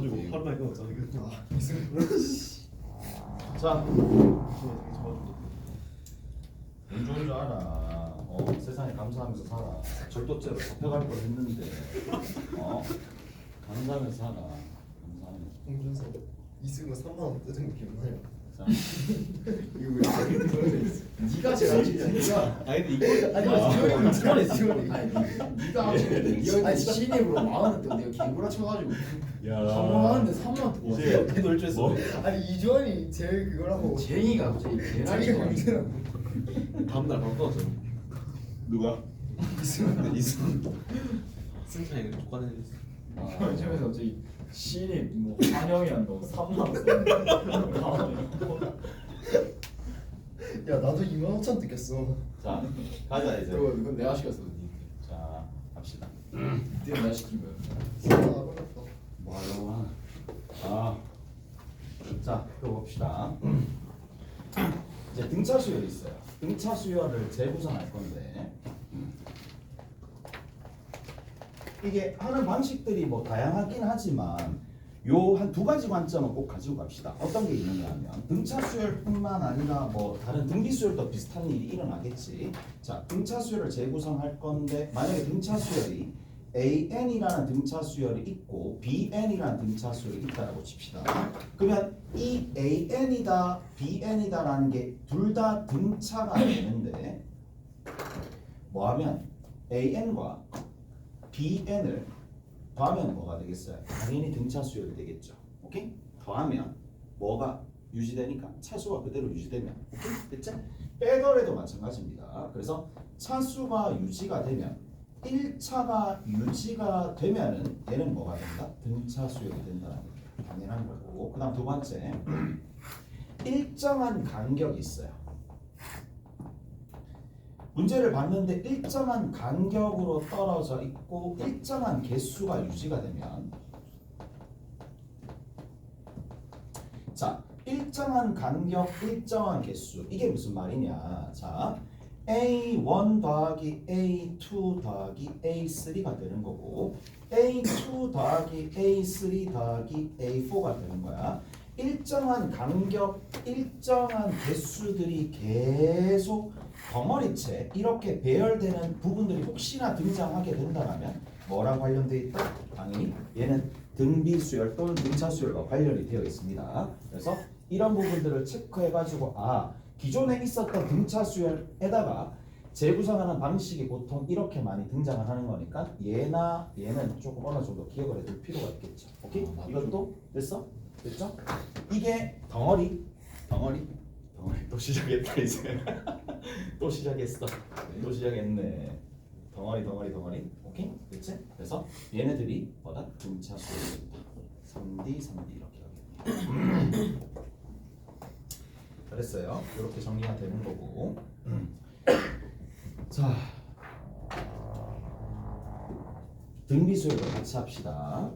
가지고 하루 만에 끊었잖아 이거. 자, 운 좋은 줄 알아. 세상에 감사하면서 살아. 절도죄로 잡혀갈 뻔 했는데, 감사하면서 살아. 감사하면서. 홍준서 이승우 3만 원 뜯은 거 기억나요? 자, 이거 왜 네가 제일 네가 아니 근데 이거 아니 지원이 네가 아니 신입으로 10,000원 때 내가 개구라 쳐가지고 야. 방문하는데 3만 원 더. 이제 해도 일주했어. 뭐? 아니 이주원이 제일 그거라고 쟁이가 갑자기 개나리 자기가 문제라고 다음날 바로 끊었죠. 누가? 이승. 승찬이 족관에 있어. 저면서 갑자기 신입 뭐 환영이 한다고 3만 원. 야 나도 2만 5천 뜯겼어 자, 가자 이제. 이건 내가 시켰어. 자, 갑시다. 니가 내가 시킨 거야. 뭐 하려고 하나? 자, 들어봅시다. 이제 등차 수열이 있어요. 등차 수열을 재구성할 건데 이게 하는 방식들이 뭐 다양하긴 하지만 요 한 두 가지 관점은 꼭 가지고 갑시다. 어떤 게 있느냐 하면 등차 수열뿐만 아니라 뭐 다른 등비 수열도 비슷한 일이 일어나겠지. 자, 등차 수열을 재구성할 건데 만약에 등차 수열이 AN이라는 등차 수열이 있고 BN이라는 등차 수열이 있다라고 칩시다. 그러면 이 AN이다, BN이다라는 게 둘 다 등차가 되는데 뭐하면 AN과 BN을 더하면 뭐가 되겠어요? 당연히 등차 수열이 되겠죠. 오케이? 더하면 뭐가 유지되니까 차수가 그대로 유지되면 오케이? 됐지? 빼더라도 마찬가지입니다. 그래서 차수가 유지가 되면 1차가 유지가 되면은 얘는 뭐가 된다? 등차 수열이 된다는 게 당연한 거고. 그다음 두 번째 일정한 간격이 있어요. 문제를 봤는데 일정한 간격으로 떨어져 있고 일정한 개수가 유지가 되면 자, 일정한 간격, 일정한 개수 이게 무슨 말이냐. 자, A1 더하기 A2 더하기 A3가 되는 거고 A2 더하기 A3 더하기 A4가 되는 거야. 일정한 간격, 일정한 개수들이 계속 덩어리째 이렇게 배열되는 부분들이 혹시나 등장하게 된다면 뭐랑 관련되어 있다? 당연히 얘는 등비수열 또는 등차수열과 관련이 되어 있습니다. 그래서 이런 부분들을 체크해가지고 기존에 있었던 등차수열에다가 재구성하는 방식이 보통 이렇게 많이 등장을 하는 거니까 얘나 얘는 조금 어느 정도 기억을 해둘 필요가 있겠죠. 오케이? 이것도 됐어? 됐죠? 이게 덩어리 또 시작했다 이제. 또 시작했어. 또 시작했네. 덩어리. 오케이? 됐지? 그래서 얘네들이 뭐다? 등차 수열이다. 3D 이렇게 하겠네. 잘했어요. 이렇게 정리가 되는 거고. 자, 등비 수열도 같이 합시다.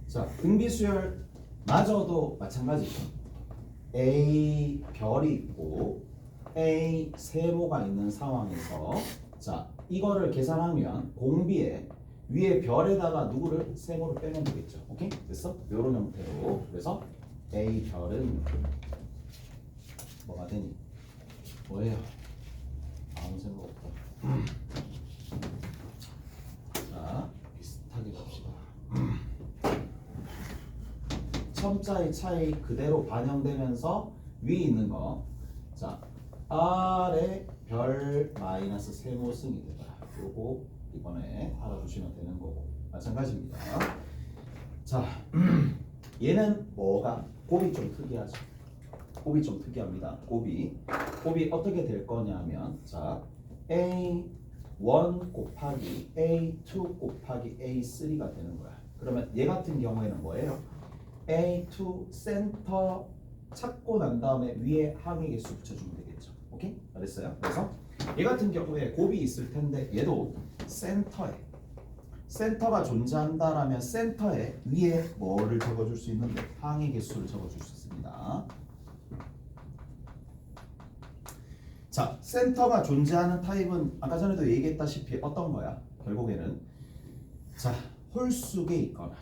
자, 등비 수열 마저도 마찬가지죠. A 별이 있고 A 세모가 있는 상황에서 자, 이거를 계산하면 공비에 위에 별에다가 누구를 세모를 빼면 되겠죠. 오케이? 됐어? 이런 형태로. 그래서 A 별은 뭐가 되니? 뭐예요? 아무 생각 없다. 자, 비슷하게 봅시다. 첨자의 차이 그대로 반영되면서 위에 있는 거. 자, R의 별 마이너스 세모승이 되다. 요거 이번에 알아두시면 되는 거고 마찬가지입니다. 자, 얘는 뭐가? 곱이 좀 특이하죠. 곱이 좀 특이합니다. 곱이 어떻게 될 거냐면 자, A1 곱하기 A2 곱하기 A3가 되는 거야. 그러면 얘 같은 경우에는 뭐예요? A2 센터 찾고 난 다음에 위에 항의 개수 붙여주면 되겠죠. 오케이? 알았어요? 그래서 얘 같은 경우에 곱이 있을 텐데 얘도 센터가 존재한다라면 센터에 위에 뭐를 적어줄 수 있는데 항의 개수를 적어줄 수 있습니다. 자, 센터가 존재하는 타입은 아까 전에도 얘기했다시피 어떤 거야? 결국에는 자, 홀수게 있거나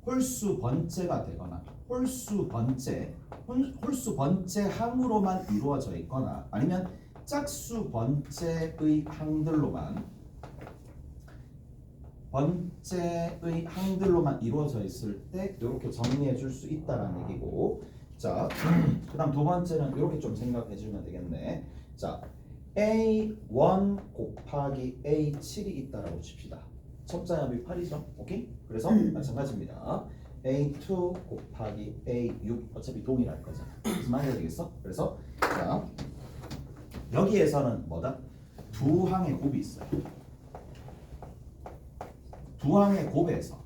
홀수 번째가 되거나 홀수 번째 항으로만 이루어져 있거나 아니면 짝수 번째의 항들로만 이루어져 있을 때 이렇게 정리해 줄 수 있다라는 얘기고, 자, 그다음 두 번째는 이렇게 좀 생각해 주면 되겠네. 자, A1 곱하기 A7이 있다라고 칩시다. 첩자합이 8이죠. 오케이? 그래서 마찬가지입니다. A2 곱하기 A6 어차피 동일할 거잖아. 무슨 말인지 알겠어? 그래서 자, 여기에서는 뭐다? 두 항의 곱이 있어요. 두 항의 곱에서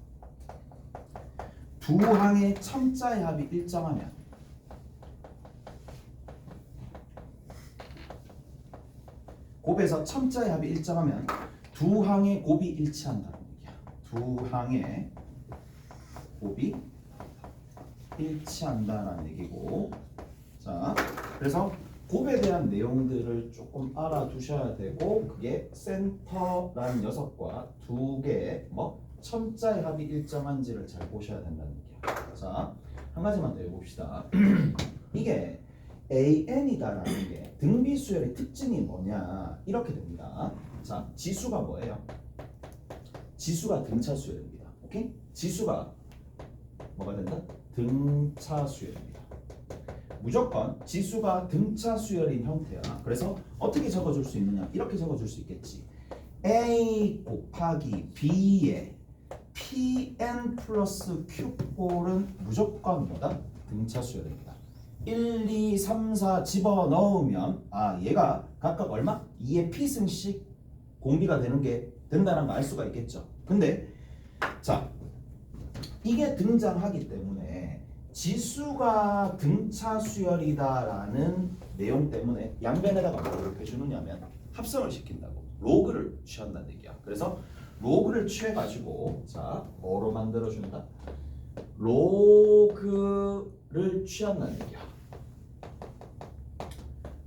두 항의 첨자의 합이 일정하면 곱에서 첨자의 합이 일정하면 두 항의 곱이 일치한다는 얘기야. 두 항의 곱이 일치한다는 얘기고, 자, 그래서 곱에 대한 내용들을 조금 알아두셔야 되고, 그게 센터라는 녀석과 두 개의 첨자의 합이 일정한지를 잘 보셔야 된다는 얘기야. 자, 한 가지만 더 해봅시다. 이게 AN이다라는 게 등비수열의 특징이 뭐냐, 이렇게 됩니다. 자, 지수가 뭐예요? 지수가 등차수열입니다. 오케이? 지수가 뭐가 된다? 등차수열입니다. 무조건 지수가 등차수열인 형태야. 그래서 어떻게 적어줄 수 있느냐? 이렇게 적어줄 수 있겠지. A 곱하기 B의 Pn 플러스 Q꼴은 무조건 뭐다? 등차수열입니다. 1, 2, 3, 4 집어넣으면 얘가 각각 얼마? 2의 P승씩 공비가 되는 게 된다는 거 알 수가 있겠죠. 근데 자, 이게 등장하기 때문에 지수가 등차수열이다라는 내용 때문에 양변에다가 뭐를 해주느냐면 합성을 시킨다고, 로그를 취한다는 얘기야. 그래서 로그를 취해가지고 자, 뭐로 만들어준다? 로그를 취한다는 얘기야.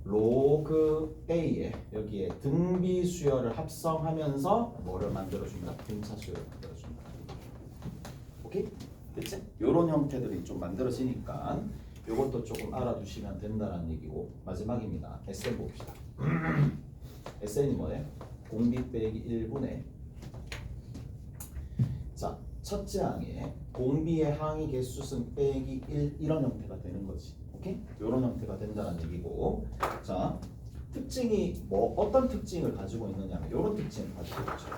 로그 A에 여기에 등비수열을 합성하면서 뭐를 만들어준다? 등차수열을 만들어준다. 오케이? 됐지? 요런 형태들이 좀 만들어지니까 요것도 조금 알아두시면 된다는 얘기고, 마지막입니다. SN 봅시다. SN이 뭐예요? 공비 빼기 1분의 자, 첫째 항에 공비의 항의 개수승 빼기 1 이런 형태가 되는 거지. 오케이? 요런 형태가 된다는 얘기고, 자, 특징이 어떤 특징을 가지고 있느냐면 요런 특징을 가지고 있죠.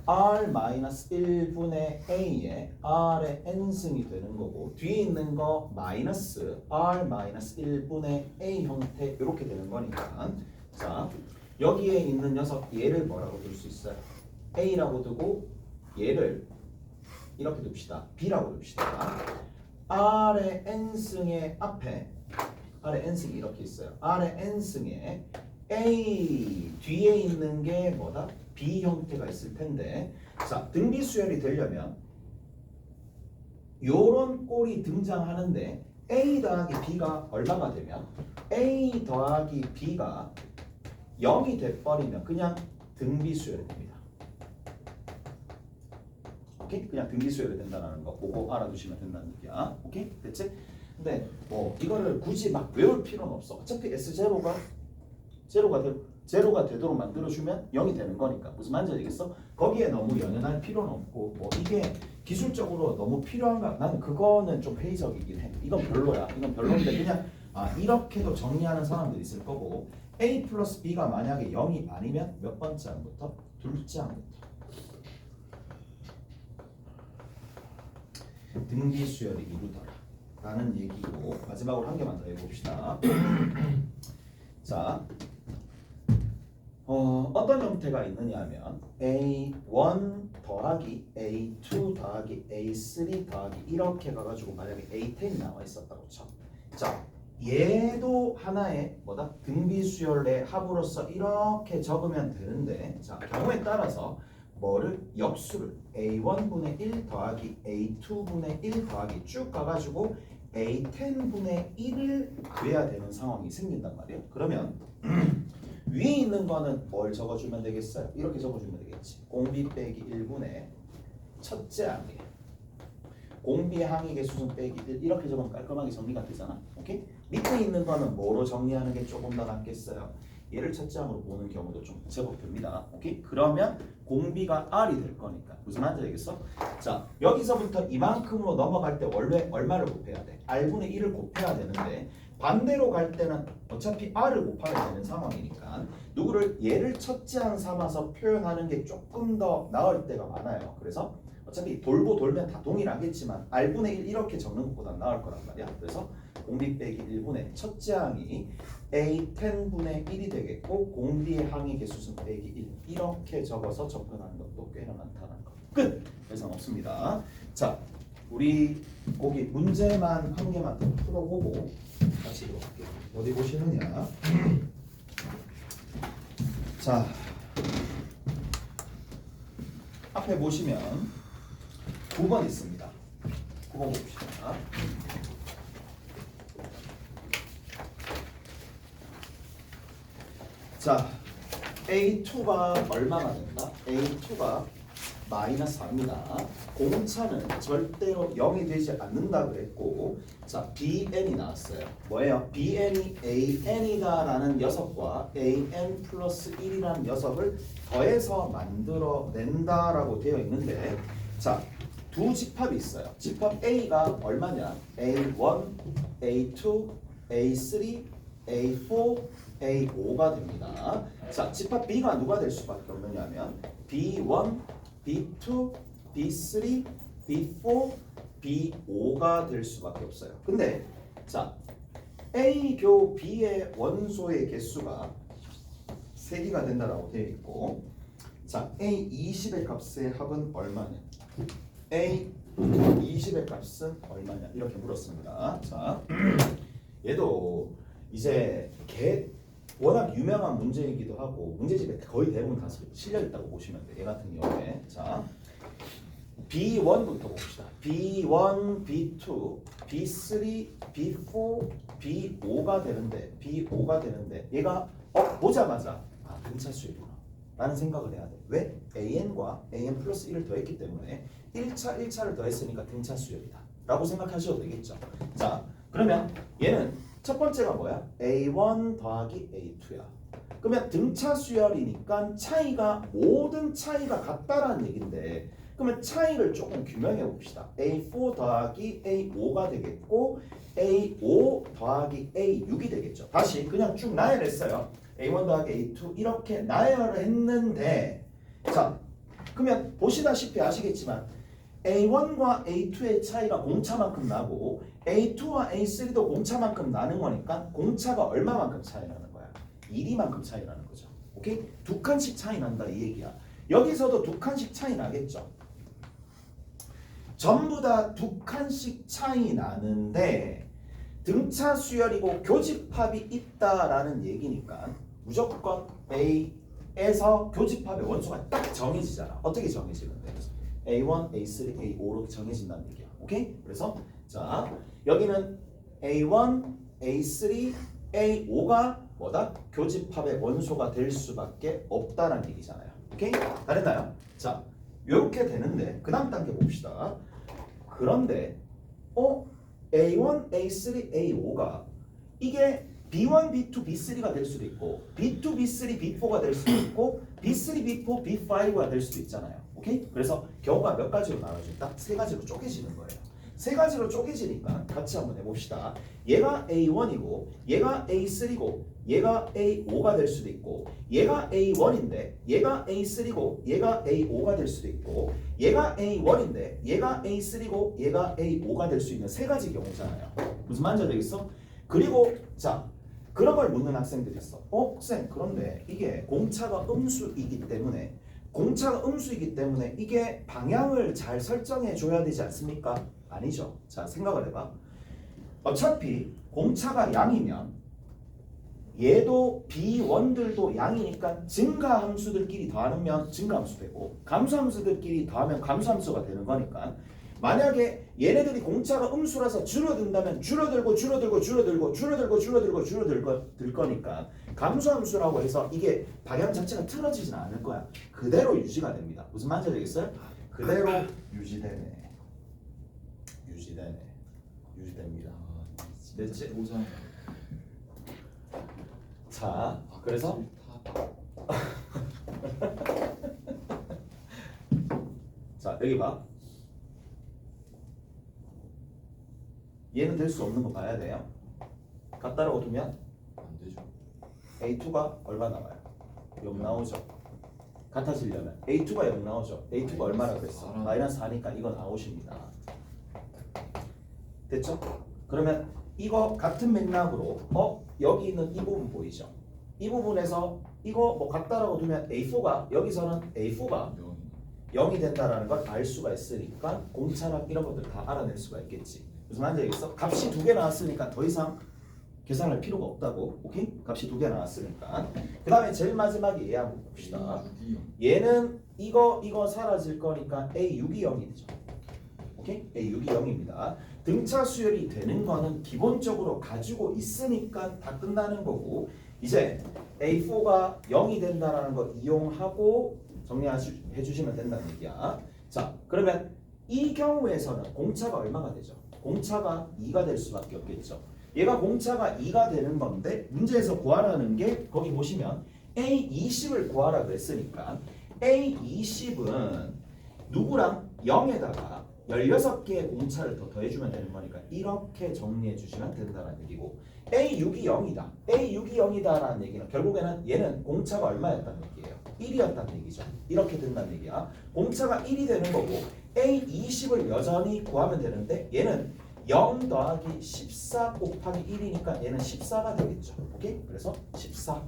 R-1분의 A에 R의 n승이 되는 거고, 뒤에 있는 거 마이너스 R-1분의 A 형태 이렇게 되는 거니까, 자, 여기에 있는 녀석 얘를 뭐라고 둘 수 있어요? A라고 두고 얘를 이렇게 둡시다. B라고 둡시다. R의 n승의 앞에 R의 n승이 이렇게 있어요. R의 n승에 A 뒤에 있는 게 뭐다? B 형태가 있을 텐데, 자, 등비수열이 되려면 요런 꼴이 등장하는데 A 더하기 B가 얼마가 되면 A 더하기 B가 0이 돼버리면 그냥 등비수열이 됩니다. 오케이? 그냥 등비수열이 된다는 거 보고 알아두시면 된다는 얘기야. 오케이? 됐지? 근데 이거를 굳이 막 외울 필요는 없어. 어차피 S0가 제로가 되도록 만들어주면 0이 되는 거니까. 무슨 말인지 알겠어? 거기에 너무 연연할 필요는 없고, 이게 기술적으로 너무 필요한가? 나는 그거는 좀 회의적이긴 해. 이건 별로야. 이건 별로인데 그냥 이렇게도 정리하는 사람들이 있을 거고, A 플러스 B가 만약에 0이 아니면 몇 번째 항부터? 둘째 항부터. 등비수열이 이루더라 라는 얘기고, 마지막으로 한 개만 더 해봅시다. 자, 어떤 형태가 있느냐 하면 A1 더하기 A2 더하기 A3 더하기 이렇게 가가지고 만약에 A10이 나와 있었다고 쳐. 자, 얘도 하나의 뭐다? 등비수열의 합으로서 이렇게 적으면 되는데, 자, 경우에 따라서 뭐를? 역수를 A1분의 1 더하기 A2분의 1 더하기 쭉 가가지고 A10분의 1을 구해야 되는 상황이 생긴단 말이에요. 그러면 위에 있는 거는 뭘 적어주면 되겠어요? 이렇게 적어주면 되겠지. 공비 빼기 1분의 첫째 항이. 공비의 항의 개수는 빼기 1 이렇게 적으면 깔끔하게 정리가 되잖아. 오케이? 밑에 있는 거는 뭐로 정리하는 게 조금 더 낫겠어요? 얘를 첫째 항으로 보는 경우도 좀 제법 됩니다. 오케이? 그러면 공비가 R이 될 거니까 무슨 말인지 알겠어? 자, 여기서부터 이만큼으로 넘어갈 때 원래 얼마를 곱해야 돼? R분의 1을 곱해야 되는데 반대로 갈 때는 어차피 R을 곱하게 되는 상황이니까 누구를 얘를 첫째 항 삼아서 표현하는 게 조금 더 나을 때가 많아요. 그래서 어차피 돌고 돌면 다 동일하겠지만 R분의 1 이렇게 적는 것보다 나을 거란 말이야. 그래서 공비 빼기 1분의 첫째 항이 A10분의 1이 되겠고 공비의 항의 개수는 빼기 1 이렇게 적어서 접근하는 것도 꽤나 많다는 거. 끝! 더 이상 없습니다. 자, 우리 거기 문제만 한 개만 더 풀어보고 같이 읽어볼게요. 어디 보시느냐? 자, 앞에 보시면 9번 있습니다. 9번 봅시다. 자, A2가 얼마가 된다? A2가 마이너스 4입니다. 공차는 절대로 0이 되지 않는다 그랬고, 자, BN이 나왔어요. 뭐예요? BN이 AN이다 라는 녀석과 AN 플러스 1이라는 녀석을 더해서 만들어낸다 라고 되어 있는데, 자, 두 집합이 있어요. 집합 A가 얼마냐? A1, A2, A3, A4, A5가 됩니다. 자, 집합 B가 누가 될 수밖에 없느냐면 B1, B2, B3, B4, B5가 될 수밖에 없어요. 근데 자, A교 B의 원소의 개수가 3개가 된다라고 되어 있고, 자, A20의 값의 합은 얼마냐? A20의 값은 얼마냐? 이렇게 물었습니다. 자, 얘도 이제 워낙 유명한 문제이기도 하고 문제집에 거의 대부분 다 실려 있다고 보시면 돼. 얘 같은 경우에 자, B1부터 봅시다. B1, B2, B3, B4, B5가 되는데 얘가 보자마자 등차 수열이구나 라는 생각을 해야 돼. 왜? AN과 AN 플러스 1을 더했기 때문에 1차를 더했으니까 등차 수열이다 라고 생각하셔도 되겠죠. 자, 그러면 얘는 첫 번째가 뭐야? A1 더하기 A2야. 그러면 등차 수열이니까 모든 차이가 같다라는 얘긴데, 그러면 차이를 조금 규명해 봅시다. A4 더하기 A5가 되겠고 A5 더하기 A6이 되겠죠. 다시 그냥 쭉 나열했어요. A1 더하기 A2 이렇게 나열을 했는데, 자, 그러면 보시다시피 아시겠지만 A1과 A2의 차이가 공차만큼 나고 A2와 A3도 공차만큼 나는 거니까 공차가 얼마만큼 차이 나는 거야? 1이만큼 차이 나는 거죠. 오케이? 2칸씩 차이 난다 이 얘기야. 여기서도 2칸씩 차이 나겠죠. 전부 다 2칸씩 차이 나는데 등차 수열이고 교집합이 있다라는 얘기니까 무조건 A에서 교집합의 원소가 딱 정해지잖아. 어떻게 정해지는데? A1, A3, A5로 정해진다는 얘기야. 오케이? 그래서 자, 여기는 A1, A3, A5가 뭐다? 교집합의 원소가 될 수밖에 없다는 얘기잖아요. 오케이? 다 됐나요? 자, 이렇게 되는데 그 다음 단계 봅시다. 그런데 A1, A3, A5가 이게 B1, B2, B3가 될 수도 있고 B2, B3, B4가 될 수도 있고 B3, B4, B5가 될 수도 있잖아요. 오케이? 그래서 경우가 몇 가지로 나눠진다? 3가지로 쪼개지는 거예요. 3가지로 쪼개지니까 같이 한번 해봅시다. 얘가 A1이고 얘가 A3고 얘가 A5가 될 수도 있고 얘가 A1인데 얘가 A3고 얘가 A5가 될 수도 있고 얘가 A1인데 얘가 A3고 얘가 A5가 될 수 있는 3가지 경우잖아요. 무슨 말인지 되겠어? 그리고 자, 그런 걸 묻는 학생들이 있어. 쌤, 그런데 이게 공차가 음수이기 때문에 이게 방향을 잘 설정해 줘야 되지 않습니까? 아니죠. 자, 생각을 해봐. 어차피 공차가 양이면 얘도 B1들도 양이니까 증가함수들끼리 더하면 증가함수 되고 감소함수들끼리 더하면 감소함수가 되는 거니까 만약에 얘네들이 공차가 음수라서 줄어든다면 줄어들 거니까 감소함수라고 해서 이게 방향 자체가 틀어지진 않을 거야. 그대로 유지가 됩니다. 무슨 말인지 알겠어요? 그대로 유지됩니다. 됐지? 오잖아. 자, 그래서 자 여기 봐. 얘는 될 수 없는 거 봐야 돼요. 같다라고 두면 안 되죠. A2가 얼마 나와요? 0 나오죠. 같아지려면 A2가 0 나오죠. A2가 얼마나 그랬어? 마이너스 4니까 이거 나오십니다. 됐죠? 그러면 이거 같은 맥락으로 여기 있는 이 부분 보이죠? 이 부분에서 이거 뭐 같다라고 두면 A4가 여기서는 A4가 0이 된다라는 걸 알 수가 있으니까 공차랑 이런 것들 다 알아낼 수가 있겠지. 무슨 말인지 알겠어? 값이 2개 나왔으니까 더 이상 계산할 필요가 없다고. 오케이? 값이 2개 나왔으니까. 그 다음에 제일 마지막에 얘 한번 봅시다. 얘는 이거 사라질 거니까 A6이 0이 되죠. 오케이? A6이 0입니다. 등차 수열이 되는 거는 기본적으로 가지고 있으니까 다 끝나는 거고, 이제 A4가 0이 된다라는 거 이용하고 정리해 주시면 된다는 얘기야. 자, 그러면 이 경우에서는 공차가 얼마가 되죠? 공차가 2가 될 수밖에 없겠죠. 얘가 공차가 2가 되는 건데 문제에서 구하라는 게 거기 보시면 A20을 구하라 그랬으니까 A20은 누구랑 0에다가 16개의 공차를 더 더해주면 되는 거니까 이렇게 정리해 주시면 된다는 얘기고, A6이 0이다. A6이 0이다라는 얘기는 결국에는 얘는 공차가 얼마였다는 얘기예요? 1이었다는 얘기죠. 이렇게 된다는 얘기야. 공차가 1이 되는 거고 A20을 여전히 구하면 되는데 얘는 0 더하기 14 곱하기 1이니까 얘는 14가 되겠죠. 오케이? 그래서 14.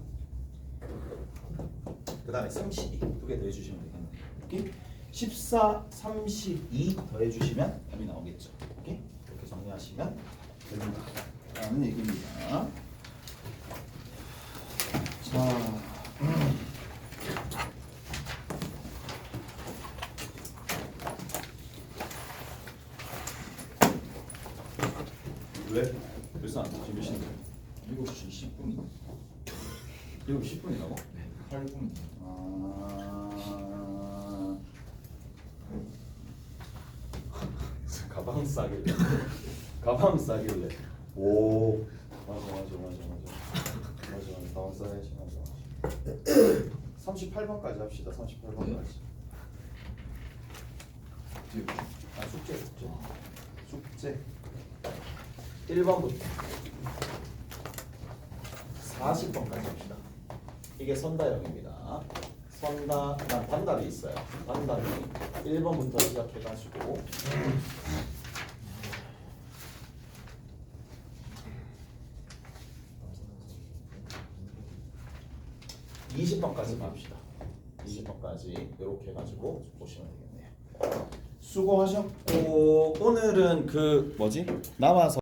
그 다음에 32 두 개 더해주시면 되겠네. 오케이? 14, 32 더해주시면 답이 나오겠죠. 오케이? 이렇게 정리하시면 됩니다. 라는 얘기입니다. 자, 왜? 벌써 안 지금 몇 시인데? 7시 10분이. 7시 10분이라고? 네. 8분. 가방 싸길래 가방 싸길래 오 맞아 가방 싸야지. 맞아 38번까지 합시다. 38번까지. 숙제 1번부터 40번까지 합시다. 이게 선다형입니다. 단답이 있어요. 단답이 1번부터 시작해가지고 20번까지 합시다. 20번까지 이렇게 해가지고 보시면 되겠네요. 수고하셨고 오늘은 그 뭐지? 남아서